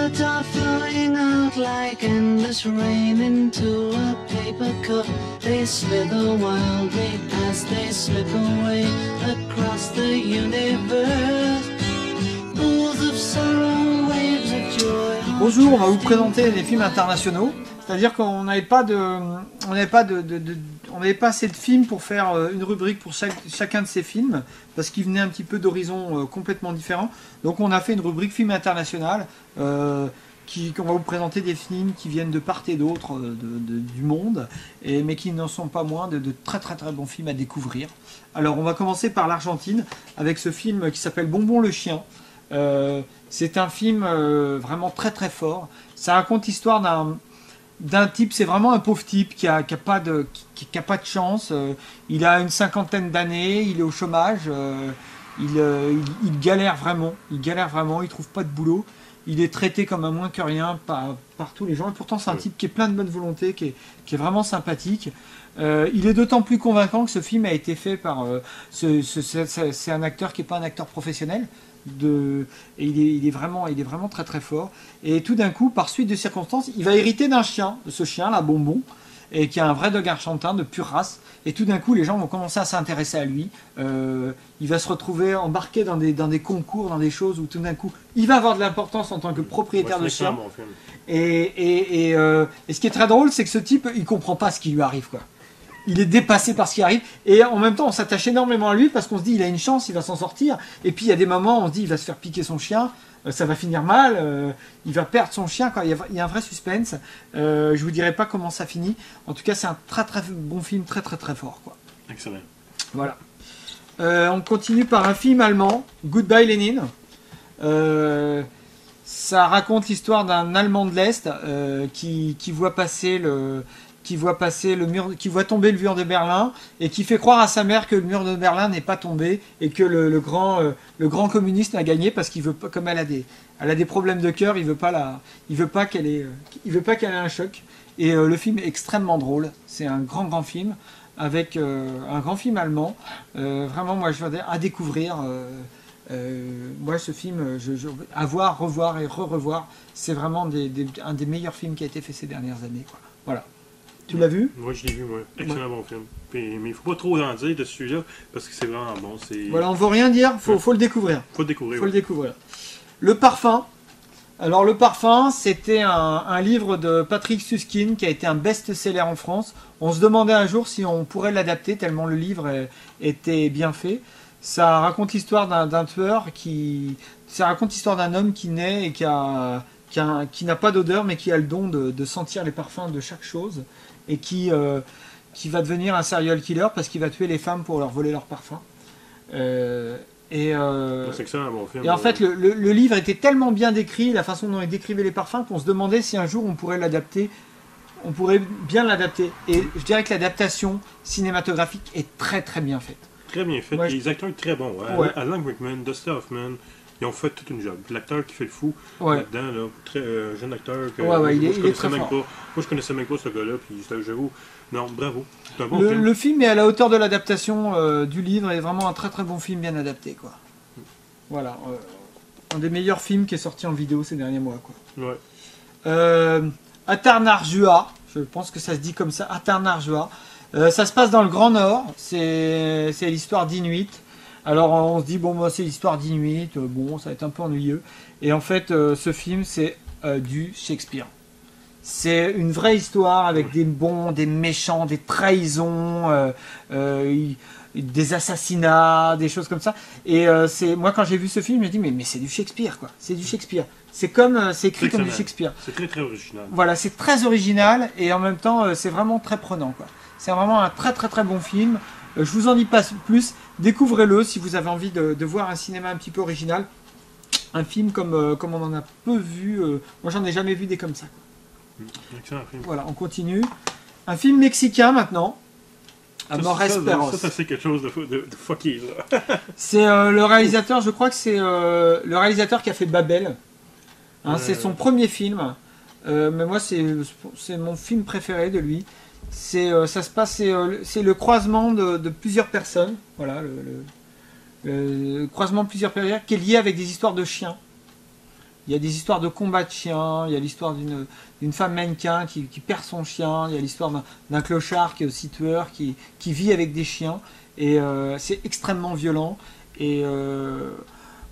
words are flowing out like endless rain into a paper cup. They slither wildly as they slip away across the universe. Pools of sorrow, waves of joy. Bonjour, on va vous présenter des films internationaux. C'est-à-dire qu'on n'avait pas assez de films pour faire une rubrique pour chacun de ces films, parce qu'ils venaient un petit peu d'horizons complètement différents. Donc on a fait une rubrique film international, qu'on va vous présenter des films qui viennent de part et d'autre du monde, mais qui n'en sont pas moins de très très très bons films à découvrir. Alors on va commencer par l'Argentine, avec ce film qui s'appelle Bonbon le chien. C'est un film vraiment très très fort. Ça raconte l'histoire d'un type, c'est vraiment un pauvre type qui a pas de chance. Il a une cinquantaine d'années, il est au chômage, il galère vraiment, il trouve pas de boulot. Il est traité comme un moins que rien par tous les gens, et pourtant c'est un type qui est plein de bonne volonté, qui est vraiment sympathique. Il est d'autant plus convaincant que ce film a été fait par... c'est un acteur qui n'est pas un acteur professionnel, et il est vraiment très très fort. Et tout d'un coup, par suite de circonstances, il va hériter d'un chien, de ce chien là, Bonbon, et qui est un vrai dog argentin de pure race. Et tout d'un coup, les gens vont commencer à s'intéresser à lui. Il va se retrouver embarqué dans des concours, dans des choses où tout d'un coup, il va avoir de l'importance en tant que propriétaire de chien. Et ce qui est très drôle, c'est que ce type, il comprend pas ce qui lui arrive, quoi. Il est dépassé par ce qui arrive, et en même temps on s'attache énormément à lui parce qu'on se dit il a une chance, il va s'en sortir, et puis il y a des moments où on se dit il va se faire piquer son chien, ça va finir mal, il va perdre son chien, quoi. Il y a un vrai suspense. Je vous dirai pas comment ça finit, en tout cas c'est un très très bon film, très très très fort, quoi. Excellent. Voilà. On continue par un film allemand, Goodbye Lenin. Ça raconte l'histoire d'un Allemand de l'Est qui voit tomber le mur de Berlin, et qui fait croire à sa mère que le mur de Berlin n'est pas tombé, et que le grand communiste a gagné, parce qu'il veut pas, comme elle a des problèmes de cœur, il veut pas qu'elle ait un choc. Et le film est extrêmement drôle. C'est un grand film, avec un grand film allemand. Vraiment, moi je veux dire, à découvrir. Moi ce film, à voir, revoir et revoir, c'est vraiment un des meilleurs films qui a été fait ces dernières années, quoi. Voilà. Tu l'as vu? Moi je l'ai vu, moi. Excellent bon film. Mais il ne faut pas trop en dire de celui-là, parce que c'est vraiment bon. Voilà, on ne veut rien dire, faut le découvrir. Faut le découvrir. Le découvrir. Le Parfum. Alors Le Parfum, c'était un livre de Patrick Süskind qui a été un best-seller en France. On se demandait un jour si on pourrait l'adapter, tellement le livre était bien fait. Ça raconte l'histoire d'un tueur ça raconte l'histoire d'un homme qui naît et qui n'a pas d'odeur, mais qui a le don de sentir les parfums de chaque chose, et qui va devenir un serial killer parce qu'il va tuer les femmes pour leur voler leurs parfums. C'est un bon film. Et en fait, le livre était tellement bien décrit, la façon dont il décrivait les parfums, qu'on se demandait si un jour on pourrait l'adapter. On pourrait bien l'adapter. Et je dirais que l'adaptation cinématographique est très très bien faite. Très bien fait. Ouais, les acteurs très bons. Ouais. Alan Rickman, Dustin Hoffman, ils ont fait toute une job. L'acteur qui fait le fou là-dedans, là, très jeune acteur. Il est très fort. Moi, je connaissais même pas ce gars-là, puis j'avoue, non, bravo. C'est un bon film. film. Le film est à la hauteur de l'adaptation du livre, et vraiment un très très bon film bien adapté, quoi. Voilà. Un des meilleurs films qui est sorti en vidéo ces derniers mois, quoi. Ouais. Atarnarjua, je pense que ça se dit comme ça, Atarnarjua. Ça se passe dans le Grand Nord, c'est l'histoire d'Inuit. Alors on se dit, bon, c'est l'histoire d'Inuit, bon, ça va être un peu ennuyeux. Et en fait, ce film, c'est du Shakespeare. C'est une vraie histoire avec des bons, des méchants, des trahisons, des assassinats, des choses comme ça. Et moi, quand j'ai vu ce film, j'ai dit, mais c'est du Shakespeare, quoi. C'est du Shakespeare. C'est écrit comme du Shakespeare. C'est très très original. Voilà, c'est très original, et en même temps, c'est vraiment très prenant, quoi. C'est vraiment un très très très bon film. Je vous en dis pas plus. Découvrez-le si vous avez envie de voir un cinéma un petit peu original. Un film comme on en a peu vu. Moi, j'en ai jamais vu des comme ça, quoi. Excellent film. Voilà, on continue. Un film mexicain maintenant. Amores Perros. Ça c'est quelque chose de fucky, là. C'est le réalisateur, je crois que c'est le réalisateur qui a fait Babel. C'est son premier film. Mais moi, c'est mon film préféré de lui. C'est le croisement de plusieurs personnes. Voilà, le croisement de plusieurs personnes qui est lié avec des histoires de chiens. Il y a des histoires de combat de chiens, il y a l'histoire d'une femme mannequin qui perd son chien, il y a l'histoire d'un clochard qui est aussi tueur, qui vit avec des chiens. Et c'est extrêmement violent. Et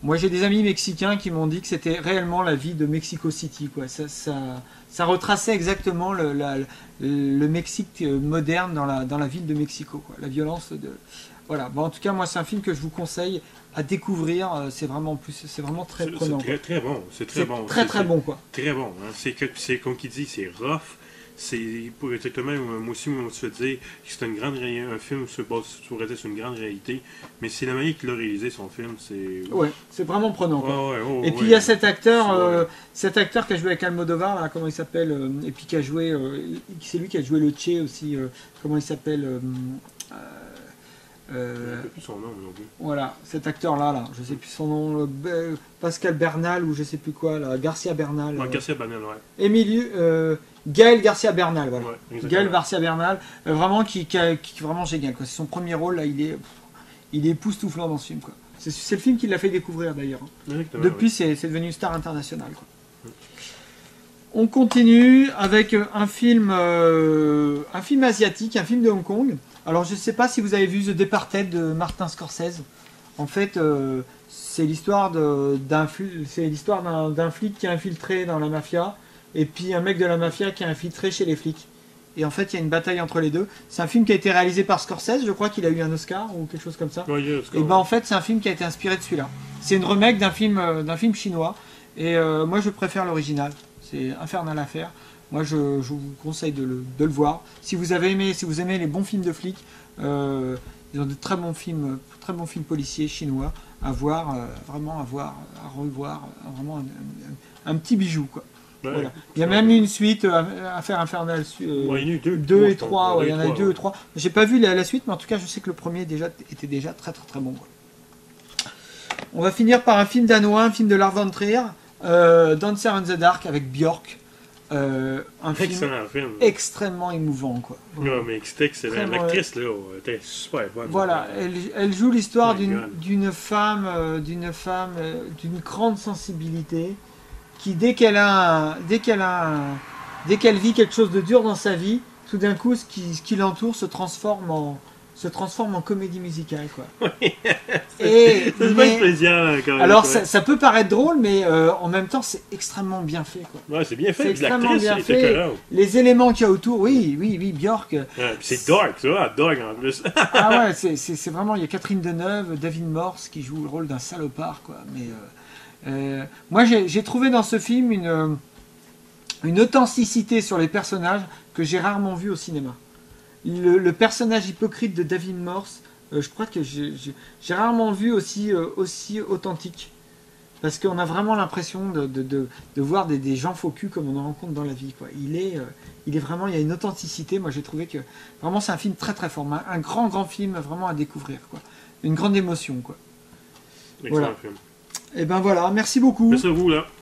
moi j'ai des amis mexicains qui m'ont dit que c'était réellement la vie de Mexico City, quoi. Ça retraçait exactement le Mexique moderne dans la ville de Mexico, quoi. La violence de... Voilà. Bon, en tout cas, moi c'est un film que je vous conseille à découvrir. C'est vraiment très prenant. C'est très bon. C'est très bon. Très bon, quoi. Très bon. Hein. C'est comme qui dit, c'est rough. C'est pour exactement, moi aussi, je me suis dit que c'est un film sur une grande réalité, mais c'est la manière qu'il a réalisé son film, c'est... Ouais, c'est vraiment prenant, quoi. Et puis il y a cet acteur qui a joué avec Almodovar, là, comment il s'appelle, et puis qui a joué, c'est lui qui a joué le Che aussi, comment il s'appelle, je ne sais plus son nom non plus. Voilà, cet acteur-là, je ne sais plus son nom, Pascal Bernal ou je ne sais plus quoi, là, Garcia Bernal. Garcia Bernal, ouais. Gaël Garcia Bernal, voilà. Ouais, Gaël Garcia Bernal, vraiment qui vraiment génial, quoi. C'est son premier rôle, là, il est époustouflant dans ce film, quoi. C'est le film qui l'a fait découvrir d'ailleurs. Depuis, c'est devenu une star internationale, quoi. On continue avec un film asiatique, un film de Hong Kong. Alors je ne sais pas si vous avez vu The Departed de Martin Scorsese. En fait, c'est l'histoire d'un flic qui est infiltré dans la mafia, et puis un mec de la mafia qui est infiltré chez les flics. Et en fait, il y a une bataille entre les deux. C'est un film qui a été réalisé par Scorsese, je crois qu'il a eu un Oscar ou quelque chose comme ça. Et ben en fait, c'est un film qui a été inspiré de celui-là. C'est une remake d'un film chinois, et moi je préfère l'original. C'est infernal à faire. Moi, je vous conseille de le voir. Si vous aimez les bons films de flics, ils ont de très bons films policiers chinois à voir, à revoir, vraiment un petit bijou, quoi. Ouais, voilà. Il y a même une suite, Affaire Infernale 2 et 3. Il y en a eu 2 et 3. J'ai pas vu la suite, mais en tout cas, je sais que le premier était déjà très très très bon, quoi. On va finir par un film danois, un film de Lars von Trier, Dancer in the Dark avec Björk. Un film extrêmement émouvant, quoi. Non, mais c'était excellent. L'actrice, là, était super bonne. Voilà, elle joue l'histoire d'une femme d'une grande sensibilité qui, dès qu'elle vit quelque chose de dur dans sa vie, tout d'un coup, ce qui l'entoure se transforme en comédie musicale, quoi. C'est pas spécial, quand même. Alors ça peut paraître drôle, mais en même temps c'est extrêmement bien fait, quoi. Ouais, c'est bien fait. C'est extrêmement bien fait. Les éléments qu'il y a autour, oui, Björk. Ouais, c'est dark, tu vois, dark en plus. Ah ouais, c'est vraiment, il y a Catherine Deneuve, David Morse qui joue le rôle d'un salopard, quoi. Mais moi j'ai trouvé dans ce film une authenticité sur les personnages que j'ai rarement vu au cinéma. Le personnage hypocrite de David Morse, je crois que j'ai rarement vu aussi authentique. Parce qu'on a vraiment l'impression de voir des gens faux culs comme on en rencontre dans la vie, quoi. Il est vraiment, il y a une authenticité. Moi j'ai trouvé que vraiment c'est un film très très fort. Un grand film vraiment à découvrir, quoi. Une grande émotion, quoi. Excellent film. Et ben voilà, merci beaucoup. Merci à vous, là.